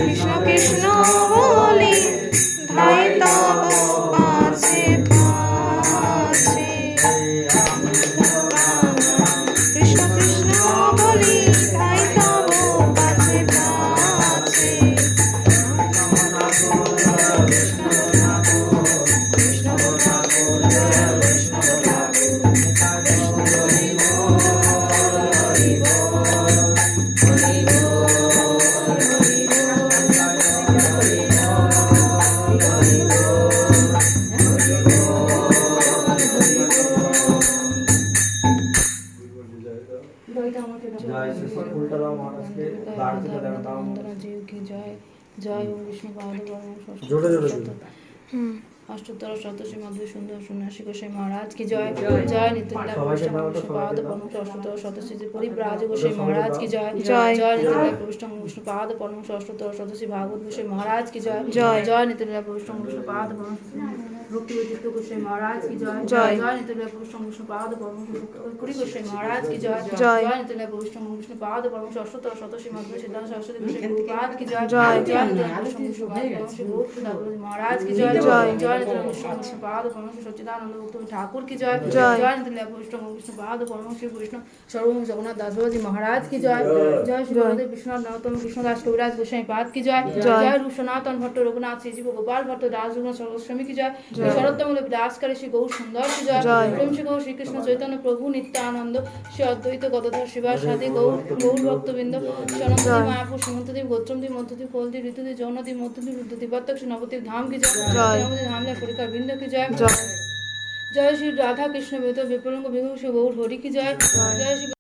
কৃষ্ণ কৃষ্ণ বলি ধাই তব পাছে পাছে। কৃষ্ণ কৃষ্ণ বলি ধাই তব পাছে পাছে। জয় ও বিষ্ণু অষ্টোত্তর শতশ্রী মধ্যে সুন্দর সন্ন্যাসী গোসাই মহারাজ কি জয়। জয় নিত্যলীলা পাদ পরম অষ্টোত্তর শতশ্রী পরিব্রাজ গোসাই মহারাজ কি জয়। জয় নিত্যলীলা বিষ্ণু পাদ পরম অষ্টোত্তর শতশ্রী ভাগবত গোসাই মহারাজ কি জয়। জয় নিত্যলীলা বিষ্ণু পাদ পরম ভক্তিবৈচিত্র গোসাই মহারাজ কি জয়। জয় নিত্যলীলা বিষ্ণু পাদ পরম কুড়ি গোসাই মহারাজ কি জয়। জয় নিত্যলীলা বিষ্ণু পাদ পরম অষ্টোত্তর শতশ্রী মধ্যে সিদ্ধান্ত সরস্বতী গোসাই গুরুপাদ কি জয়। জয় নিত্যলীলা বিষ্ণু পাদ পরম মহারাজ কি জয়। জয় বিষ্ণু পাদ পরম সচ্চিদানন্দ ভক্ত ঠাকুর কি জয়। জয় নিত্যলীলা বিষ্ণু পাদ পরম শ্রী বৈষ্ণব সর্বভৌম জগন্নাথ দাস বাবাজি মহারাজ কি জয়। জয় শ্রী বলদেব বিশ্বনাথ নরোত্তম কৃষ্ণদাস কবিরাজ গোসাই পাদ কি জয়। জয় রূপ সনাতন ভট্ট রঘুনাথ শ্রীজীব গোপাল ভট্ট দাস রঘুনাথ সর্বস্বামী কি জয়। শরৎতম বিলাসকারী শ্রী গৌর সুন্দর কি জয়। প্রেম শ্রী গৌর শ্রীকৃষ্ণ চৈতন্য প্রভু নিত্যানন্দ শ্রী অদ্বৈত গদাধর শিবাস সাথী গৌর ভক্তবৃন্দ সনন্দী মায়াপুর সীমন্তদ্বীপ গোত্রমদ্বীপ মধ্যদ্বীপ কলদ্বীপ ঋতুদ্বীপ যৌনদ্বীপ মধ্যদ্বীপ রুদ্রদ্বীপাত্মক শ্রী নবদ্বীপ ধাম কি জয়। নবদ্বীপ ধামলা পরিকার বৃন্দ কি জয়। জয় শ্রী রাধা কৃষ্ণ বেদ বিপ্লঙ্গ বিভূ শ্রী গৌর হরি কি জয়। জয় শ্রী